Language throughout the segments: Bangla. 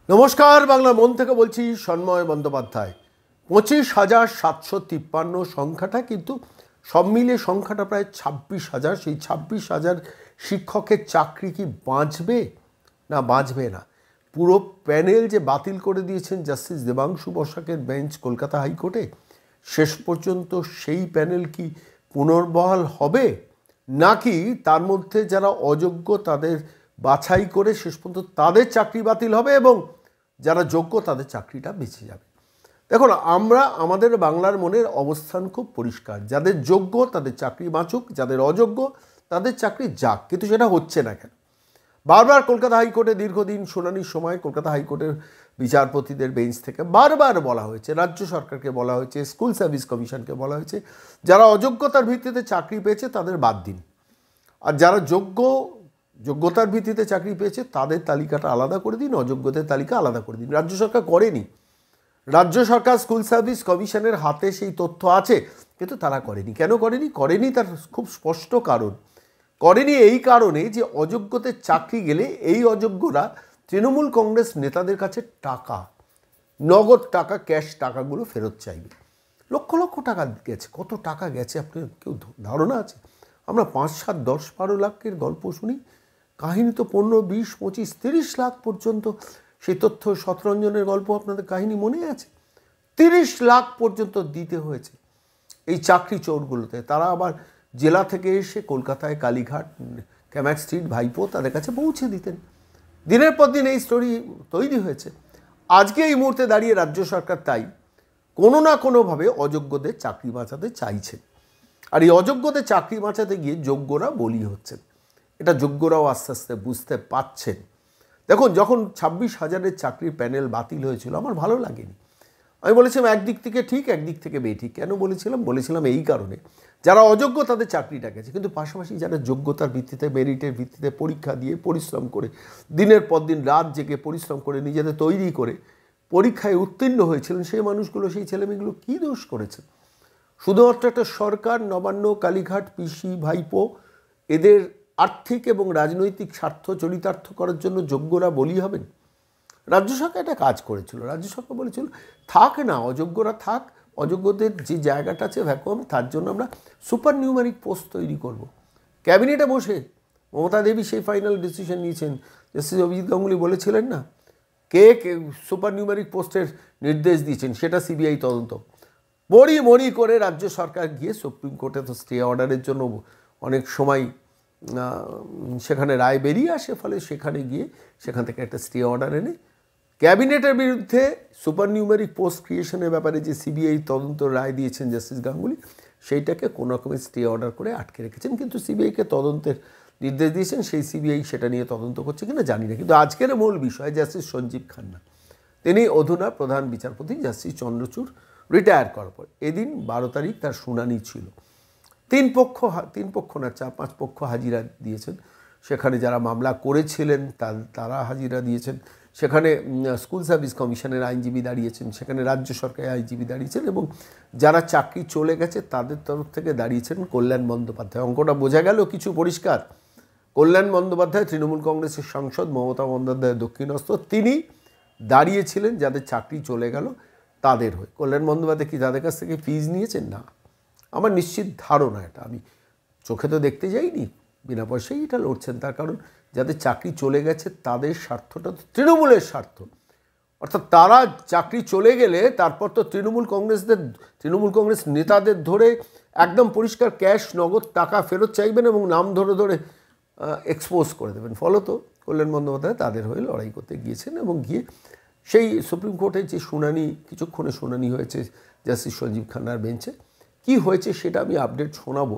নমস্কার, বাংলা মন থেকে বলছি সন্ময় বন্দ্যোপাধ্যায়। 25,753 সংখ্যাটা কিন্তু সব মিলিয়ে সংখ্যাটা প্রায় 26,000। সেই 26,000 শিক্ষকের চাকরি কি বাঁচবে না বাঁচবে না? পুরো প্যানেল যে বাতিল করে দিয়েছেন জাস্টিস দেবাংশু বসাকের বেঞ্চ কলকাতা হাইকোর্টে, শেষ পর্যন্ত সেই প্যানেল কি পুনর্বহাল হবে, নাকি তার মধ্যে যারা অযোগ্য তাদের বাছাই করে শেষ পর্যন্ত তাদের চাকরি বাতিল হবে এবং যারা যোগ্য তাদের চাকরিটা বেঁচে যাবে? দেখুন, আমরা আমাদের বাংলার মনের অবস্থান খুব পরিষ্কার। যাদের যোগ্য তাদের চাকরি বাঁচুক, যাদের অযোগ্য তাদের চাকরি যাক, কিন্তু সেটা হচ্ছে না কেন? বারবার কলকাতা হাইকোর্টে দীর্ঘদিন শুনানির সময় কলকাতা হাইকোর্টের বিচারপতিদের বেঞ্চ থেকে বারবার বলা হয়েছে, রাজ্য সরকারকে বলা হয়েছে, স্কুল সার্ভিস কমিশনকে বলা হয়েছে, যারা অযোগ্যতার ভিত্তিতে চাকরি পেয়েছে তাদের বাদ দিন, আর যারা যোগ্যতার ভিত্তিতে চাকরি পেয়েছে তাদের তালিকাটা আলাদা করে দিন, অযোগ্যদের তালিকা আলাদা করে দিন। রাজ্য সরকার করেনি। রাজ্য সরকার স্কুল সার্ভিস কমিশনের হাতে সেই তথ্য আছে, কিন্তু তারা করেনি। কেন করেনি তার খুব স্পষ্ট কারণ। করেনি এই কারণে যে অযোগ্যদের চাকরি গেলে এই অযোগ্যরা তৃণমূল কংগ্রেস নেতাদের কাছে টাকা, নগদ টাকা, ক্যাশ টাকাগুলো ফেরত চাইবে। লক্ষ লক্ষ টাকা গেছে। কত টাকা গেছে আপনার কেউ ধারণা আছে? আমরা 5, 7, 10, 12 লাখের গল্প শুনি, কাহিনী তো 15, 20, 25, 30 লাখ পর্যন্ত। সেই তথ্য শতরঞ্জনের গল্প আপনাদের কাহিনী মনে আছে? 30 লাখ পর্যন্ত দিতে হয়েছে এই চাকরি চোরগুলোতে। তারা আবার জেলা থেকে এসে কলকাতায় কালীঘাট, ক্যামাক স্ট্রিট, ভাইপো তাদের কাছে পৌঁছে দিতেন। দিনের পর দিন এই স্টোরি তৈরি হয়েছে। আজকে এই মুহূর্তে দাঁড়িয়ে রাজ্য সরকার তাই কোনো না কোনোভাবে অযোগ্যদের চাকরি বাঁচাতে চাইছে। আর এই অযোগ্যদের চাকরি বাঁচাতে গিয়ে যোগ্যরা বলি হচ্ছেন। এটা যোগ্যরাও আস্তে আস্তে বুঝতে পারছেন। দেখুন, যখন 26,000-এর চাকরির প্যানেল বাতিল হয়েছিল আমার ভালো লাগেনি। আমি বলেছিলাম একদিক থেকে ঠিক, একদিক থেকে বেঠিক। কেন বলেছিলাম এই কারণে, যারা অযোগ্য তাদের চাকরিটা গেছে, কিন্তু পাশাপাশি যারা যোগ্যতার ভিত্তিতে, মেরিটের ভিত্তিতে পরীক্ষা দিয়ে পরিশ্রম করে, দিনের পর দিন রাত জেগে পরিশ্রম করে, নিজেদের তৈরি করে পরীক্ষায় উত্তীর্ণ হয়েছিলেন, সেই মানুষগুলো, সেই ছেলেমেয়েগুলো কী দোষ করেছে? শুধুমাত্র একটা সরকার, নবান্ন, কালীঘাট, পিসি, ভাইপো এদের আর্থিক এবং রাজনৈতিক স্বার্থ চরিতার্থ করার জন্য যোগ্যরা বলি হবেন? রাজ্য সরকার একটা কাজ করেছিল। রাজ্য সরকার বলেছিল থাক না, অযোগ্যরা থাক, অযোগ্যদের যে জায়গাটা আছে ভ্যাকুয়াম, তার জন্য আমরা সুপার নিউমারিক পোস্ট তৈরি করব। ক্যাবিনেটে বসে মমতা দেবী সেই ফাইনাল ডিসিশন নিয়েছেন। জাস্টিস অভিজিৎ গাঙ্গুলি বলেছিলেন না, কে সুপার নিউমারিক পোস্টের নির্দেশ দিয়েছেন, সেটা সিবিআই তদন্ত। মরি করে রাজ্য সরকার গিয়ে সুপ্রিম কোর্টে তো স্টে অর্ডারের জন্য অনেক সময় সেখানে রায় বেরিয়ে আসে, ফলে সেখানে গিয়ে সেখান থেকে একটা স্টে অর্ডার এনে ক্যাবিনেটের বিরুদ্ধে সুপার নিউমেরিক পোস্ট ক্রিয়েশনের ব্যাপারে যে সিবিআই তদন্ত রায় দিয়েছেন জাস্টিস গাঙ্গুলি, সেইটাকে কোনো রকমের স্টে অর্ডার করে আটকে রেখেছেন। কিন্তু সিবিআইকে তদন্তের নির্দেশ দিয়েছেন, সেই সিবিআই সেটা নিয়ে তদন্ত করছে কিনা জানি না। কিন্তু আজকের মূল বিষয় জাস্টিস সঞ্জীব খান্না, তিনি অধুনা প্রধান বিচারপতি জাস্টিস চন্দ্রচূড় রিটায়ার করার পর এদিন 12 তারিখ তার শুনানি ছিল। 3 পক্ষ না 4-5 পক্ষ হাজিরা দিয়েছেন। সেখানে যারা মামলা করেছিলেন তারা হাজিরা দিয়েছেন, সেখানে স্কুল সার্ভিস কমিশনের আইনজীবী দাঁড়িয়েছেন, সেখানে রাজ্য সরকারের আইনজীবী দাঁড়িয়েছেন, এবং যারা চাকরি চলে গেছে তাদের তরফ থেকে দাঁড়িয়েছেন কল্যাণ বন্দ্যোপাধ্যায়। অঙ্কটা বোঝা গেল কিছু পরিষ্কার। কল্যাণ বন্দ্যোপাধ্যায় তৃণমূল কংগ্রেসের সাংসদ, মমতা বন্দ্যোপাধ্যায়ের দক্ষিণস্থ, তিনি দাঁড়িয়েছিলেন যাদের চাকরি চলে গেল তাদের হয়ে। কল্যাণ বন্দ্যোপাধ্যায় কি তাদের কাছ থেকে ফিজ নিয়েছেন? না, আমার নিশ্চিত ধারণা, এটা আমি চোখে তো দেখতে যাইনি, বিনা পয়সায় এটা লড়ছেন। তার কারণ যাদের চাকরি চলে গেছে তাদের স্বার্থটা তো তৃণমূলের স্বার্থ। অর্থাৎ তারা চাকরি চলে গেলে তারপর তো তৃণমূল কংগ্রেস নেতাদের ধরে একদম পরিষ্কার ক্যাশ, নগদ টাকা ফেরত চাইবেন এবং নাম ধরে ধরে এক্সপোজ করে দেবেন। ফলত কল্যাণ বন্দ্যোপাধ্যায় তাদের হয়ে লড়াই করতে গিয়েছেন, এবং গিয়ে সেই সুপ্রিম কোর্টে যে কিছুক্ষণে শুনানি হয়েছে জাস্টিস সঞ্জীব খান্নার বেঞ্চে, কি হয়েছে সেটা আমি আপডেট শোনাবো।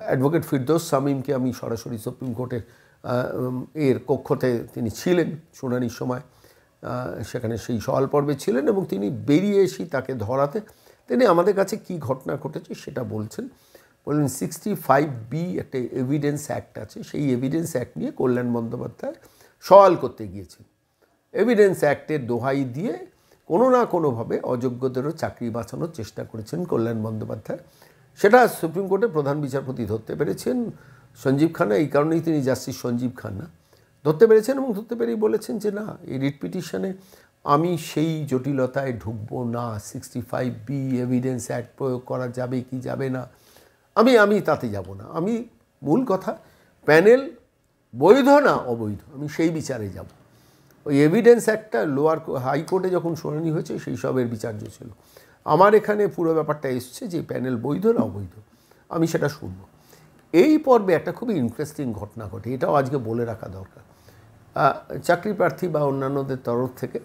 অ্যাডভোকেট ফিরদৌস শামীমকে আমি সরাসরি সুপ্রিম কোর্টের এর কক্ষতে তিনি ছিলেন শুনানির সময়, সেখানে সেই সওয়াল পর্বে ছিলেন, এবং তিনি বেরিয়ে এসেই তাকে ধরাতে তিনি আমাদের কাছে কি ঘটনা ঘটেছে সেটা বললেন 65B একটা এভিডেন্স অ্যাক্ট আছে, সেই এভিডেন্স অ্যাক্ট নিয়ে কল্যাণ বন্দ্যোপাধ্যায় সওয়াল করতে গিয়েছেন। এভিডেন্স অ্যাক্টের দোহাই দিয়ে কোনো না কোনোভাবে অযোগ্যদেরও চাকরি বাঁচানোর চেষ্টা করেছেন কল্যাণ বন্দ্যোপাধ্যায়। সেটা সুপ্রিম কোর্টের প্রধান বিচারপতি ধরতে পেরেছেন সঞ্জীব খান্না। এই কারণেই তিনি জাস্টিস সঞ্জীব খান্না ধরতে পেরেছেন এবং ধরতে পেরেই বলেছেন যে না, এই রিট পিটিশনে আমি সেই জটিলতায় ঢুকবো না। 65B এভিডেন্স অ্যাক্ট প্রয়োগ করা যাবে কি যাবে না, আমি তাতে যাব না। আমি মূল কথা, প্যানেল বৈধ না অবৈধ, আমি সেই বিচারে যাব। ওই এভিডেন্স অ্যাক্টটা লোয়ার হাইকোর্টে যখন শুনানি হয়েছে সেই সবের বিচার্য ছিল। আমার এখানে পুরো ব্যাপারটা এসছে যে প্যানেল বৈধ না অবৈধ, আমি সেটা শুনব। এই পর্বে একটা খুবই ইন্টারেস্টিং ঘটনা ঘটে, এটাও আজকে বলে রাখা দরকার। চাকরি প্রার্থী বা অন্যান্যদের তরফ থেকে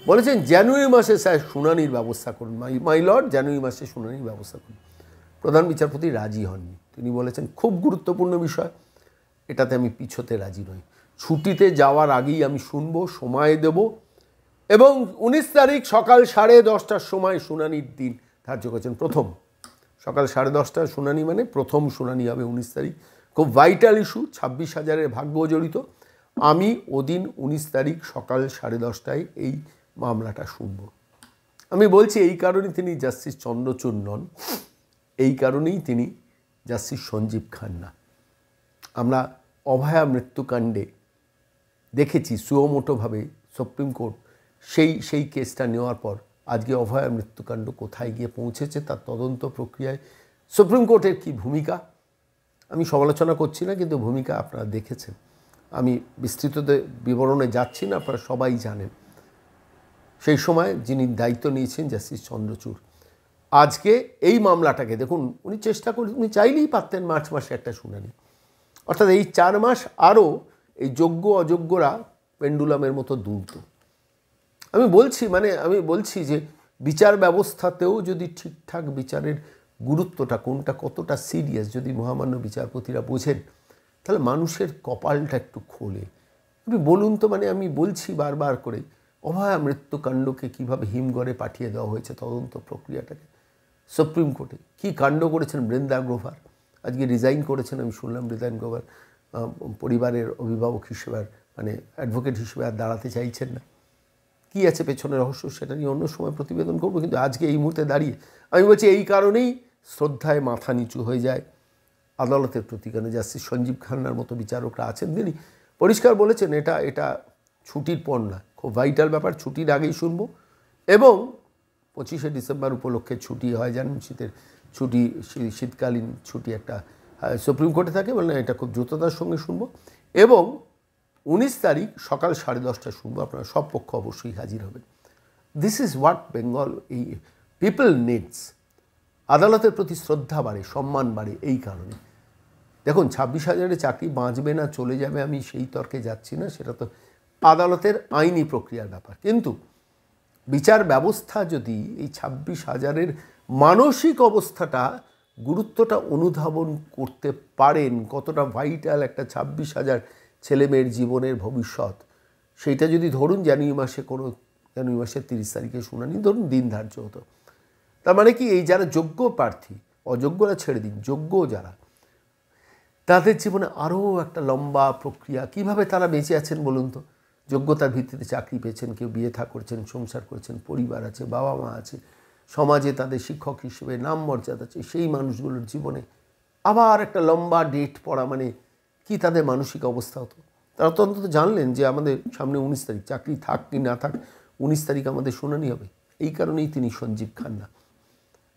বলেছেন জানুয়ারি মাসে স্যার শুনানির ব্যবস্থা করুন, মাই লর্ড জানুয়ারি মাসে শুনানির ব্যবস্থা করুন। প্রধান বিচারপতি রাজি হননি। তিনি বলেছেন খুব গুরুত্বপূর্ণ বিষয়, এটাতে আমি পিছোতে রাজি নই। ছুটিতে যাওয়ার আগেই আমি শুনব, সময় দেব, এবং 19 তারিখ সকাল 10:30টার সময় শুনানির দিন ধার্য করেছেন। প্রথম সকাল 10:30টার শুনানি, মানে প্রথম শুনানি হবে 19 তারিখ। খুব ভাইটাল ইস্যু, 26,000-এর ভাগ্য জড়িত। আমি ওদিন 19 তারিখ সকাল 10:30টায় এই মামলাটা শুনব। আমি বলছি এই কারণেই তিনি জাস্টিস চন্দ্রচূড় নন, এই কারণেই তিনি জাস্টিস সঞ্জীব খান্না। আমরা অভয়া মৃত্যুকাণ্ডে দেখেছি সুমোটোভাবে সুপ্রিম কোর্ট সেই কেসটা নেওয়ার পর আজকে অভয়া মৃত্যুকাণ্ড কোথায় গিয়ে পৌঁছেছে তার তদন্ত প্রক্রিয়ায় সুপ্রিম কোর্টের কী ভূমিকা, আমি সমালোচনা করছি না, কিন্তু ভূমিকা আপনারা দেখেছেন। আমি বিস্তৃত বিবরণে যাচ্ছি না, আপনারা সবাই জানেন। সেই সময় যিনি দায়িত্ব নিয়েছেন জাস্টিস চন্দ্রচূড়, আজকে এই মামলাটাকে দেখুন, উনি চেষ্টা করে, উনি চাইলেই পারতেন মার্চ মাসে একটা শুনানি, অর্থাৎ এই 4 মাস আরও এই যোগ্য অযোগ্যরা পেন্ডুলামের মতো দুলত। আমি বলছি যে বিচার ব্যবস্থাতেও যদি ঠিকঠাক বিচারের গুরুত্বটা কোনটা কতটা সিরিয়াস যদি মহামান্য বিচারপতিরা বোঝেন, তাহলে মানুষের কপালটা একটু খোলে। আপনি বলুন তো, আমি বলছি বারবার করে, অভয়া মৃত্যুকাণ্ডকে কীভাবে হিমঘরে পাঠিয়ে দেওয়া হয়েছে তদন্ত প্রক্রিয়াটাকে সুপ্রিম কোর্টে। কী কাণ্ড করেছেন বৃন্দা গ্রোভার, আজকে রিজাইন করেছেন আমি শুনলাম। বৃন্দা গ্রোভার পরিবারের অভিভাবক হিসেবে অ্যাডভোকেট হিসেবে আর দাঁড়াতে চাইছেন না। কী আছে পেছনে রহস্য, সেটা নিয়ে অন্য সময় প্রতিবেদন করবো, কিন্তু আজকে এই মুহূর্তে দাঁড়িয়ে আমি বলছি এই কারণেই শ্রদ্ধায় মাথা নিচু হয়ে যায় আদালতের প্রতি। কেন জাস্টিস সঞ্জীব খান্নার মতো বিচারকরা আছেন, তিনি পরিষ্কার বলেছেন এটা ছুটির পর না, খুব ভাইটাল ব্যাপার, ছুটির আগেই শুনবো। এবং 25শে ডিসেম্বর উপলক্ষে ছুটি হয়, জানেন, শীতের ছুটি, শীতকালীন ছুটি একটা সুপ্রিম কোর্টে থাকে, বলে এটা খুব দ্রুততার সঙ্গে শুনবো। এবং 19 তারিখ সকাল 10:30টায় শুনবো, আপনারা সব পক্ষ অবশ্যই হাজির হবেন। দিস ইজ হোয়াট বেঙ্গল এই পিপল নিডস। আদালতের প্রতি শ্রদ্ধা বাড়ে, সম্মান বাড়ে এই কারণে। দেখুন 26,000-এ চাকরি বাঁচবে না চলে যাবে, আমি সেই তর্কে যাচ্ছি না, সেটা তো আদালতের আইনি প্রক্রিয়ার ব্যাপার। কিন্তু বিচার ব্যবস্থা যদি এই 26,000-এর মানসিক অবস্থাটা, গুরুত্বটা অনুধাবন করতে পারেন, কতটা ভাইটাল একটা 26,000 ছেলেমেয়ের জীবনের ভবিষ্যৎ, সেইটা যদি ধরুন জানুয়ারি মাসের 30 তারিখে শুনানি ধরুন দিন ধার্য হতো, তার মানে কি এই যারা যোগ্য প্রার্থী, অযোগ্যরা ছেড়ে দিন, যোগ্য যারা, তাদের জীবনে আরও একটা লম্বা প্রক্রিয়া, কিভাবে তারা বেঁচে আছেন বলুন তো। যোগ্যতার ভিত্তিতে চাকরি পেয়েছেন, কেউ বিয়ে থা করছেন, সংসার করছেন, পরিবার আছে, বাবা মা আছে, সমাজে তাদের শিক্ষক হিসেবে নাম মর্যাদা আছে, সেই মানুষগুলোর জীবনে আবার একটা লম্বা ডেট পড়া, কি তাদের মানসিক অবস্থা হতো। তারা তো অন্তত জানলেন যে আমাদের সামনে 19 তারিখ, চাকরি থাক কি না থাক 19 তারিখ আমাদের শুনানি হবে। এই কারণেই তিনি সঞ্জীব খান্না।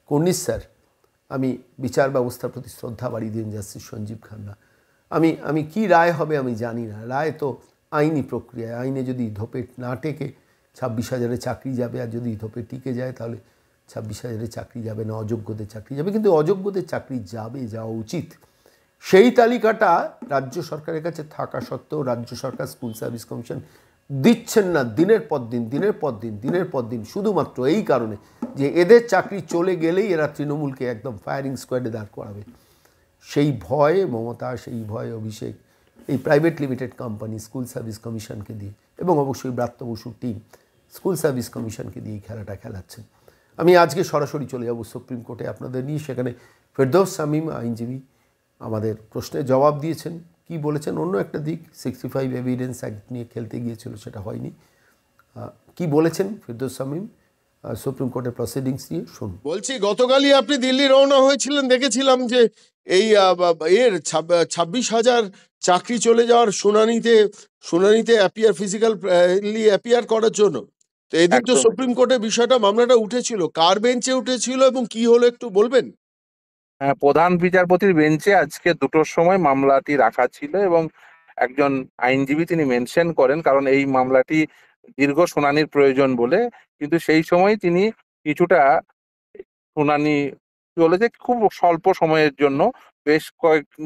কর্নিশ স্যার, আমি বিচার ব্যবস্থার প্রতি শ্রদ্ধা বাড়িয়ে দিন জাস্টিস সঞ্জীব খান্না। আমি কি রায় হবে আমি জানি না, রায় তো আইনি প্রক্রিয়ায়, আইনে যদি ধোপে না টেকে 26,000-এ চাকরি যাবে, আর যদি ধোপে টিকে যায় তাহলে 26,000-এ চাকরি যাবে না, অযোগ্যদের চাকরি যাবে। কিন্তু অযোগ্যদের চাকরি যাওয়া উচিত, সেই তালিকাটা রাজ্য সরকারের কাছে থাকা সত্ত্বেও রাজ্য সরকার স্কুল সার্ভিস কমিশন দিচ্ছেন না দিনের পর দিন, শুধুমাত্র এই কারণে যে এদের চাকরি চলে গেলেই এরা তৃণমূলকে একদম ফায়ারিং স্কোয়াডে দাঁড় করাবে। সেই ভয়ে মমতা, সেই ভয়ে অভিষেক এই private limited company school service কমিশনকে দিয়ে, এবং অবশ্যই ব্রাত্য বসুর টিম স্কুল সার্ভিস কমিশনকে দিয়ে এই খেলাটা খেলাচ্ছেন। আমি আজকে সরাসরি চলে যাব সুপ্রিম কোর্টে আপনাদের নিয়ে, সেখানে ফেরদৌস শামীম আইনজীবী আমাদের প্রশ্নের জবাব দিয়েছেন। কি বলেছেন, অন্য একটা দিক 65 এভিডেন্স অ্যাক্ট নিয়ে খেলতে গিয়েছিল, সেটা হয়নি। কি বলেছেন ফেরদৌস শামীম, সুপ্রিম কোর্টের প্রসিডিংস নিয়ে শুনুন। বলছি, গতকালই আপনি দিল্লি রওনা হয়েছিলেন, দেখেছিলাম যে এই এর 26,000 চাকরি চলে যাওয়ার শুনানিতে ফিজিক্যালি অ্যাপিয়ার করার জন্য। তো এদিন তো একদমই। সুপ্রিম কোর্টে মামলাটা উঠেছিল, কার বেঞ্চে উঠেছিল এবং কি হলো একটু বলবেন? হ্যাঁ, প্রধান বিচারপতির বেঞ্চে আজকে 2টোর সময় মামলাটি রাখা ছিল এবং একজন আইনজীবী তিনি মেনশন করেন, কারণ এই মামলাটি দীর্ঘ শুনানির প্রয়োজন বলে, কিন্তু সেই সময় তিনি কিছুটা শুনানি চলেছে খুব স্বল্প সময়ের জন্য। বেশ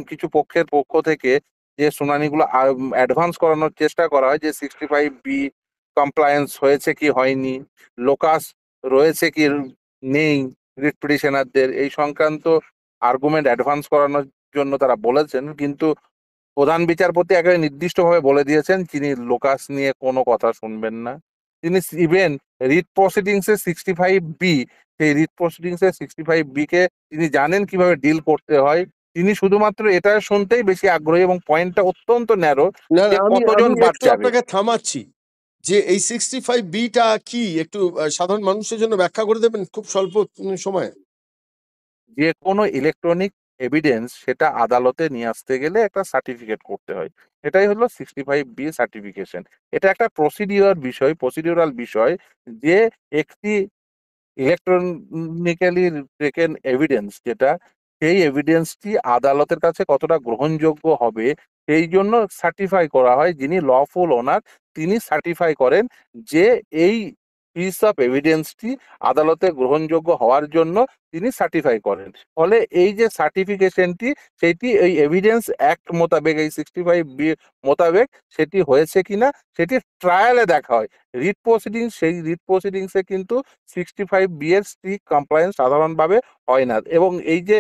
কিছু পক্ষের পক্ষ থেকে যে শুনানিগুলো অ্যাডভান্স করানোর চেষ্টা করা হয়, যে 65B কমপ্লায়েন্স হয়েছে কি হয়নি, লোকাস রয়েছে কি নেই রিট পিটিশনারদের, এই সংক্রান্ত আর্গুমেন্ট অ্যাডভান্স করানোর জন্য তারা বলেছেন। কিন্তু প্রধান বিচারপতি একেবারে নির্দিষ্টভাবে বলে দিয়েছেন তিনি লোকাস নিয়ে কোনো কথা শুনবেন না। তিনি ইভেন রিট প্রসিডিংস এর 65B, সেই রিট প্রসিডিংস এর 65B কে তিনি জানেন কিভাবে ডিল করতে হয়। তিনি শুধুমাত্র এটা শুনতেই বেশি আগ্রহী এবং পয়েন্টটা অত্যন্ত ন্যারো, না, যে আমি কতজন বাদ একটু যাবে। আপনাকে থামাচ্ছি, যে এই 65B-টা কি একটু সাধারণ মানুষের জন্য ব্যাখ্যা করে দেবেন খুব স্বল্প সময়ে? যে কোনো ইলেকট্রনিক এভিডেন্স সেটা আদালতে নিয়ে আসতে গেলে একটা সার্টিফিকেট করতে হয়। এটাই হলো 65B সার্টিফিকেশন। এটা একটা প্রসিডিউরাল বিষয়, যে একটি ইলেকট্রনিক্যালি টেকেন এভিডেন্স যেটা, সেই এভিডেন্সটি আদালতের কাছে কতটা গ্রহণযোগ্য হবে সেই জন্য সার্টিফাই করা হয়। যিনি লফুল ওনার তিনি সার্টিফাই করেন যে এই পিস অফ এভিডেন্সটি আদালতে গ্রহণযোগ্য হওয়ার জন্য তিনি সার্টিফাই করেন। ফলে এই যে সার্টিফিকেশনটি, সেটি এই এভিডেন্স অ্যাক্ট মোতাবেক, এই 65B মোতাবেক সেটি হয়েছে কিনা সেটি ট্রায়ালে দেখা হয়। সেই রিট প্রসিডিংসে কিন্তু 65B এর স্ট্রিক্ট কমপ্লায়েন্স সাধারণভাবে হয় না। এবং এই যে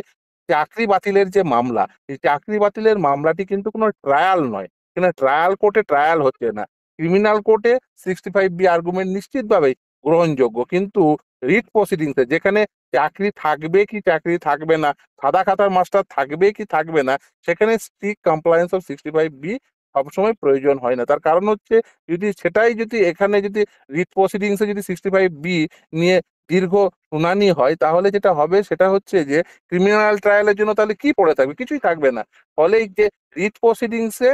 চাকরি বাতিলের যে মামলা, এই চাকরি বাতিলের মামলাটি কিন্তু কোনো ট্রায়াল নয়, এখানে ট্রায়াল কোর্টে ট্রায়াল হচ্ছে না। ক্রিমিনাল কোর্টে 65B আর্গুমেন্ট নিশ্চিতভাবেই গ্রহণযোগ্য, কিন্তু রিট প্রসিডিংসে যেখানে চাকরি থাকবে কি চাকরি থাকবে না, সাদা খাতার মাস্টার থাকবে কি থাকবে না, সেখানে স্ট্রিক্ট কমপ্লায়েন্স অফ 65B সবসময় প্রয়োজন হয় না। তার কারণ হচ্ছে, যদি এখানে যদি রিট প্রসিডিংসে যদি 65B নিয়ে দীর্ঘ শুনানি হয়, তাহলে যেটা হবে সেটা হচ্ছে যে ক্রিমিনাল ট্রায়ালের জন্য তাহলে কি পড়ে থাকবে, কিছুই থাকবে না। ফলে এই যে রিট প্রসিডিংসে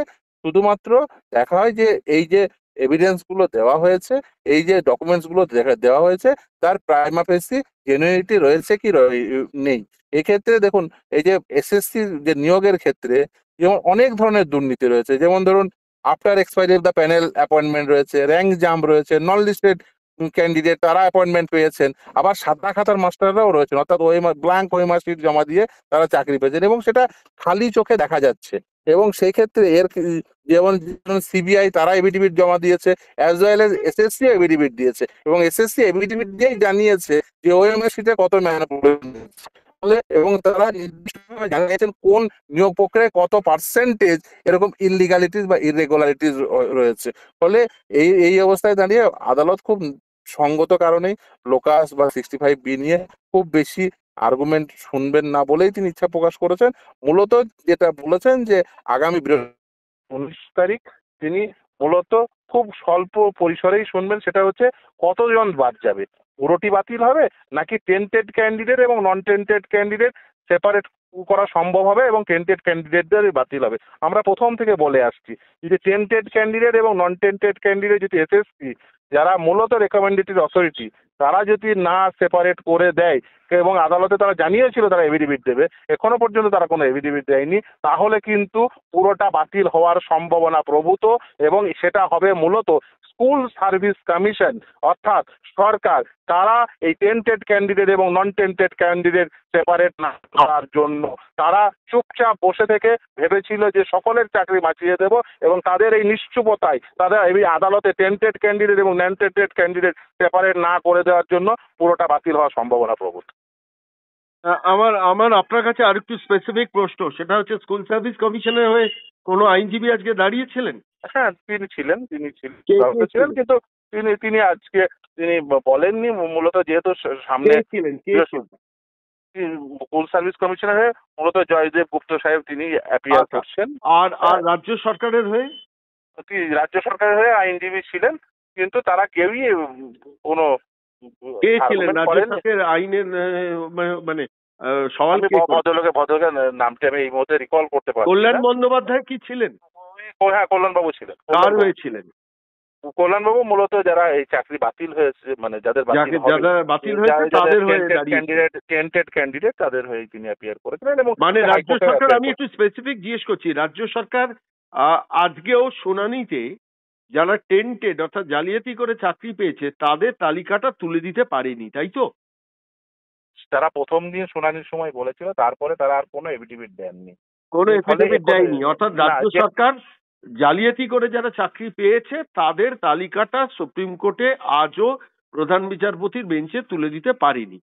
শুধুমাত্র দেখা হয় যে এই যে এভিডেন্স গুলো দেওয়া হয়েছে, এই যে ডকুমেন্টস গুলো দেওয়া হয়েছে, তার প্রাইমা ফেসি জেনুইনিটি রয়েছে কি নেই। এক্ষেত্রে দেখুন, এই যে এসএসসি যে নিয়োগের ক্ষেত্রে যেমন অনেক ধরনের দুর্নীতি রয়েছে, যেমন ধরুন after expiry of the panel appointment রয়েছে, র্যাঙ্ক জাম্প রয়েছে, নন লিস্টেড ক্যান্ডিডেট তারা অ্যাপয়েন্টমেন্ট পেয়েছেন, আবার সাদা খাতার মাস্টাররাও রয়েছেন, অর্থাৎ ব্ল্যাঙ্ক ওএমআর শিট জমা দিয়ে তারা চাকরি পেয়েছেন এবং সেটা খালি চোখে দেখা যাচ্ছে। এবং সেই ক্ষেত্রে যেমন সিবিআই তারা এফিডেভিট জমা দিয়েছে, as well as SSC affidavit দিয়েছে, এবং এসএসসি এফিডেভিট দিয়েই জানিয়েছে যে ওএমআর শিটে কত ম্যানিপুলেশন এবং তারা নির্দিষ্টভাবে জানিয়েছেন কোন নিয়োগ প্রক্রিয়ায় কত পার্সেন্টেজ এরকম ইললিগালিটিস বা ইররেগুলারিটিস রয়েছে। ফলে এই অবস্থায় দাঁড়িয়ে আদালত খুব সঙ্গত কারণেই লোকাস বা 65B নিয়ে খুব বেশি আর্গুমেন্ট শুনবেন না বলেই তিনি ইচ্ছা প্রকাশ করেছেন। মূলত যেটা বলেছেন যে আগামী 19 তারিখ তিনি মূলত খুব স্বল্প পরিসরেই শুনবেন, সেটা হচ্ছে কতজন বাদ যাবে, পুরোটি বাতিল হবে নাকি টেন্টেড ক্যান্ডিডেট এবং নন টেন্টেড ক্যান্ডিডেট সেপারেট করা সম্ভব হবে এবং টেন্টেড ক্যান্ডিডেটদের বাতিল হবে। আমরা প্রথম থেকে বলে আসছি যে টেন্টেড ক্যান্ডিডেট এবং নন টেন্টেড ক্যান্ডিডেট যদি এসএসসি, যারা মূলত রেকমেন্ডেটরি অথরিটি, তারা যদি না সেপারেট করে দেয় এবং আদালতে তারা জানিয়েছিল তারা এফিডেভিট দেবে, এখনো পর্যন্ত তারা কোনো এফিডেভিট দেয়নি, তাহলে কিন্তু পুরোটা বাতিল হওয়ার সম্ভাবনা প্রভূত। এবং সেটা হবে মূলত স্কুল সার্ভিস কমিশন অর্থাৎ সরকার, তারা এই টেন্টেড ক্যান্ডিডেট এবং নন টেন্টেড ক্যান্ডিডেট সেপারেট না করার জন্য তারা চুপচাপ বসে থেকে ভেবেছিল যে সকলের চাকরি বাঁচিয়ে দেব, এবং তাদের এই নিশ্চুপতায় তাদের এই আদালতে টেন্টেড ক্যান্ডিডেট এবং নন টেন্টেড ক্যান্ডিডেট সেপারেট না করে দেওয়ার জন্য পুরোটা বাতিল হওয়ার সম্ভাবনা প্রবল। আমার আপনার কাছে আর একটু স্পেসিফিক প্রশ্ন, সেটা হচ্ছে স্কুল সার্ভিস কমিশনের হয়ে কোনো আইনজীবী আজকে দাঁড়িয়েছিলেন? হ্যাঁ, তিনি ছিলেন কে ছিলেন, কিন্তু তিনি আজকে তিনি বলেননি, মূলত যেহেতু সামনে ছিলেন? স্কুল সার্ভিস কমিশনের হয়ে মূলত জয়দেব গুপ্ত সাহেব তিনি অ্যাপিয়ার করছেন। আর রাজ্য সরকারের হয়ে? রাজ্য সরকারের হয়ে আইনজীবী ছিলেন, কিন্তু তারা কেউই কোনো কে ছিলেন আর্গুমেন্ট রাজ্য করেন। সরকারের আইনের মানে সওয়াল আমি কে করেন? ভদ্রলোকের নামটা আমি এই মুহূর্তে রিকল করতে পারছি কল্যাণ না। বন্দ্যোপাধ্যায় কি ছিলেন? হ্যাঁ, কল্যাণবাবু ছিলেন। কার হয়েছিলেন? কল্যাণবাবু মূলত যারা এই চাকরি বাতিল হয়েছে, মানে যাদের বাতিল হবে, যারা বাতিল হয়েছে তাদের হয়ে দাঁড়িয়েছে। টেন্টেড ক্যান্ডিডেট, তাদের হয়ে তিনি অ্যাপিয়ার করেছিলেন এবং মানে রাজ্য হাইকোর্টে সরকার, অ্যাপিয়ার আমি করেন। একটু স্পেসিফিক জিজ্ঞেস করছি, রাজ্য সরকার আজকেও শুনানিতে যারা টেন্টেড অর্থাৎ জালিয়াতি করে চাকরি পেয়েছে তাদের তালিকাটা তুলে দিতে পারেনি, তাই তো? তারা প্রথম দিন শুনানির সময় বলেছিল, তারপরে তারা আর কোনো এফিডেভিট দেননি। কোনো এর ফলে এফিডেভিট দেয়নি, অর্থাৎ না, রাজ্য সরকার জালিয়াতি করে যারা চাকরি পেয়েছে তাদের তালিকাটা সুপ্রিম কোর্টে আজও প্রধান বিচারপতির বেঞ্চে তুলে দিতে পারেনি।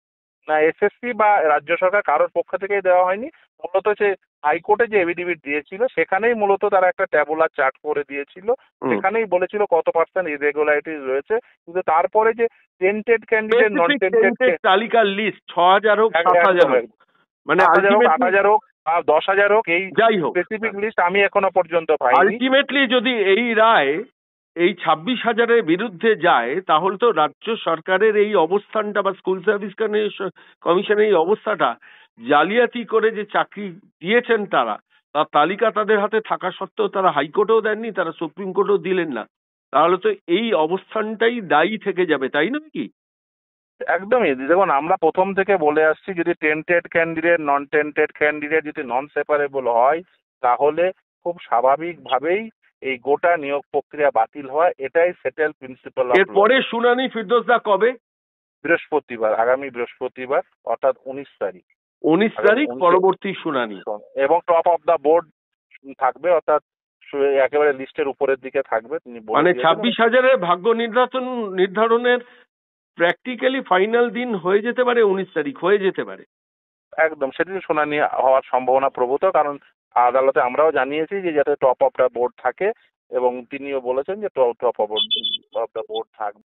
না, এসএসসি বা রাজ্য সরকার কারোর পক্ষ থেকেই দেওয়া হয়নি। মূলত যে হাইকোর্টে যে এফিডেভিট দিয়েছিল সেখানেই মূলত তারা একটা ট্যাবুলার চার্ট করে দিয়েছিল, সেখানেই বলেছিল কত পার্সেন্ট ইরেগুলারিটিস রয়েছে। কিন্তু তারপরে যে টেন্টেড ক্যান্ডিডেট, নন টেন্টেড তালিকার লিস্ট 6,000 হোক 7,000 হোক, মানে 8,000 হোক বা 10,000 হোক, এই যাই হোক, স্পেসিফিক লিস্ট আমি এখনো পর্যন্ত পাইনি। আলটিমেটলি যদি এই রায় এই 26,000-এর বিরুদ্ধে যায় তাহলে তো রাজ্য সরকারের এই অবস্থানটা বা স্কুল সার্ভিস কমিশনের এই অবস্থাটা, জালিয়াতি করে যে চাকরি দিয়েছেন তারা, তার তালিকা তাদের হাতে থাকা সত্ত্বেও তারা হাইকোর্টেও দেননি, তারা সুপ্রিম কোর্টেও দিলেন না, তাহলে তো এই অবস্থানটাই দায়ী থেকে যাবে, তাই নয় কি? একদমই। দেখুন, আমরা প্রথম থেকে বলে আসছি, যদি tainted candidate, non tainted candidate যদি নন সেপারেবল হয়, তাহলে খুব স্বাভাবিকভাবেই এই গোটা নিয়োগ প্রক্রিয়া বাতিল হয়। এটাই সেটেল প্রিন্সিপাল অফ ল। এরপরে শুনানি ফিরদৌসদা কবে? বৃহস্পতিবার, আগামী বৃহস্পতিবার, অর্থাৎ 19 তারিখ। 19 তারিখ পরবর্তী শুনানি। এবং টপ অফ দা বোর্ড থাকবে, অর্থাৎ একেবারে লিস্টের উপরের দিকে থাকবে। তিনি মানে 26,000-এর ভাগ্য নির্ধারণের প্র্যাকটিক্যালি ফাইনাল দিন হয়ে যেতে পারে 19 তারিখ, হয়ে যেতে পারে। একদম, সেদিন শুনানি হওয়ার সম্ভাবনা প্রভূত। কারণ আদালতে আমরাও জানিয়েছি যে যাতে টপ অফ দা বোর্ড থাকে, এবং তিনিও বলেছেন যে টপ অফ দা বোর্ড থাকবে।